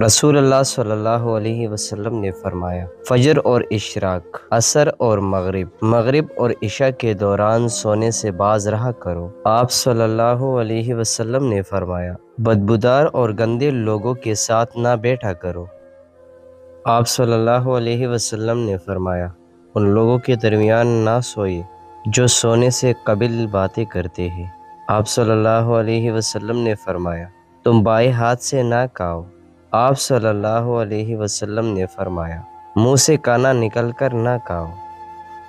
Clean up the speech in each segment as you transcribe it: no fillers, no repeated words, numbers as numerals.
رسول اللہ صلی اللہ علیہ وسلم نے فرمایا، فجر اور اشراق، عصر اور مغرب اور عشاء کے دوران سونے سے باز رہا کرو۔ آپ صلی اللہ علیہ وسلم نے فرمایا، بدبودار اور گندے لوگوں کے ساتھ نہ بیٹھا کرو۔ آپ صلی اللہ علیہ وسلم نے فرمایا، ان لوگوں کے درمیان نہ سوئے جو سونے سے قبل باتیں کرتے ہیں۔ آپ صلی اللہ علیہ وسلم نے فرمایا، تم بائیں ہاتھ سے نہ کھاؤ۔ آپ صلی اللہ علیہ وسلم نے فرمایا، منہ سے کانا نکل کر نہ کھاؤ۔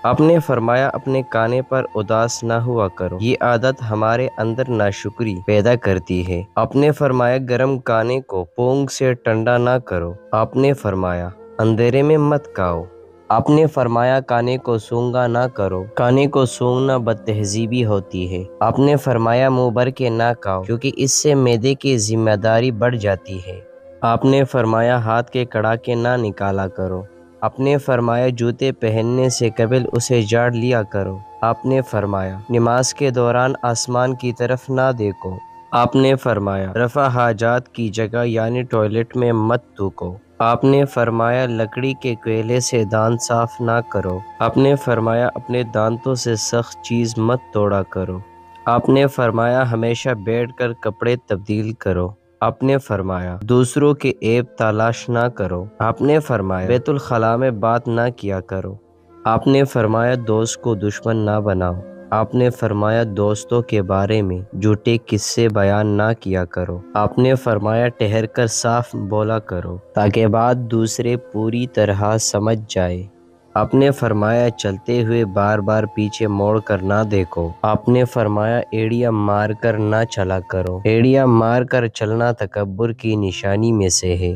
آپ نے فرمایا، اپنے کھانے پر اداس نہ ہوا کرو، یہ عادت ہمارے اندر ناشکری پیدا کرتی ہے۔ آپ نے فرمایا، گرم کھانے کو پونگ سے ٹھنڈا نہ کرو۔ آپ نے فرمایا، اندھیرے میں مت کھاؤ۔ آپ نے فرمایا، کھانے کو سونگھا نہ کرو، کھانے کو سونگھنا بد تہذیبی ہوتی ہے۔ آپ نے فرمایا، منہ بھر کے نہ کھاؤ کیونکہ اس سے معدے کی ذمہ داری بڑھ جاتی ہے۔ آپ نے فرمایا، ہاتھ کے کڑاکے نہ نکالا کرو۔ آپ نے فرمایا، جوتے پہننے سے قبل اسے جھاڑ لیا کرو۔ آپ نے فرمایا، نماز کے دوران آسمان کی طرف نہ دیکھو۔ آپ نے فرمایا، رفع حاجات کی جگہ یعنی ٹوائلٹ میں مت تھوکو۔ آپ نے فرمایا، لکڑی کے کوئلے سے دانت صاف نہ کرو۔ آپ نے فرمایا، اپنے دانتوں سے سخت چیز مت توڑا کرو۔ آپ نے فرمایا، ہمیشہ بیٹھ کر کپڑے تبدیل کرو۔ آپ نے فرمایا، دوسروں کے عیب تلاش نہ کرو۔ آپ نے فرمایا، بیت الخلاء میں بات نہ کیا کرو۔ آپ نے فرمایا، دوست کو دشمن نہ بناؤ۔ آپ نے فرمایا، دوستوں کے بارے میں جھوٹے قصے بیان نہ کیا کرو۔ آپ نے فرمایا، ٹھہر کر صاف بولا کرو تاکہ بات دوسرے پوری طرح سمجھ جائے۔ آپ نے فرمایا، چلتے ہوئے بار بار پیچھے موڑ کر نہ دیکھو۔ آپ نے فرمایا، ایڑیاں مار کر نہ چلا کرو۔ ایڑیاں مار کر چلنا تکبر کی نشانی میں سے ہے۔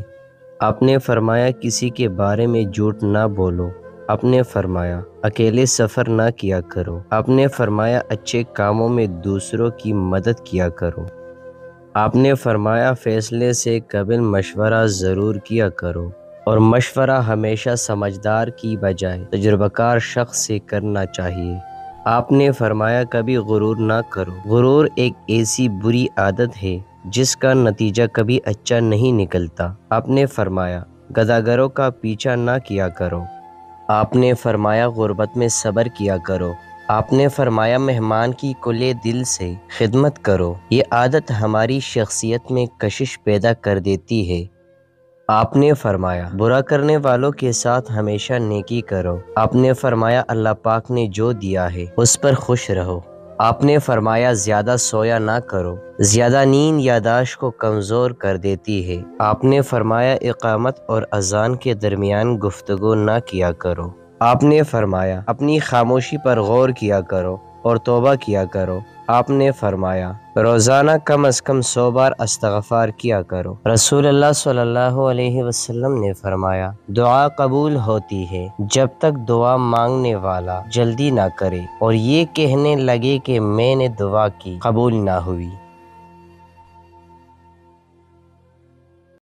آپ نے فرمایا، کسی کے بارے میں جھوٹ نہ بولو۔ آپ نے فرمایا، اکیلے سفر نہ کیا کرو۔ آپ نے فرمایا، اچھے کاموں میں دوسروں کی مدد کیا کرو۔ آپ نے فرمایا، فیصلے سے قبل مشورہ ضرور کیا کرو اور مشورہ ہمیشہ سمجھدار کی بجائے تجربہ کار شخص سے کرنا چاہیے۔ آپ نے فرمایا، کبھی غرور نہ کرو۔ غرور ایک ایسی بری عادت ہے جس کا نتیجہ کبھی اچھا نہیں نکلتا۔ آپ نے فرمایا، گداگروں کا پیچھا نہ کیا کرو۔ آپ نے فرمایا، غربت میں صبر کیا کرو۔ آپ نے فرمایا، مہمان کی کھلے دل سے خدمت کرو۔ یہ عادت ہماری شخصیت میں کشش پیدا کر دیتی ہے۔ آپ نے فرمایا، برا کرنے والوں کے ساتھ ہمیشہ نیکی کرو۔ آپ نے فرمایا، اللہ پاک نے جو دیا ہے اس پر خوش رہو۔ آپ نے فرمایا، زیادہ سویا نہ کرو، زیادہ نیند یادداشت کو کمزور کر دیتی ہے۔ آپ نے فرمایا، اقامت اور اذان کے درمیان گفتگو نہ کیا کرو۔ آپ نے فرمایا، اپنی خاموشی پر غور کیا کرو اور توبہ کیا کرو۔ آپ نے فرمایا، روزانہ کم از کم 100 بار استغفار کیا کرو۔ رسول اللہ صلی اللہ علیہ وسلم نے فرمایا، دعا قبول ہوتی ہے جب تک دعا مانگنے والا جلدی نہ کرے اور یہ کہنے لگے کہ میں نے دعا کی قبول نہ ہوئی۔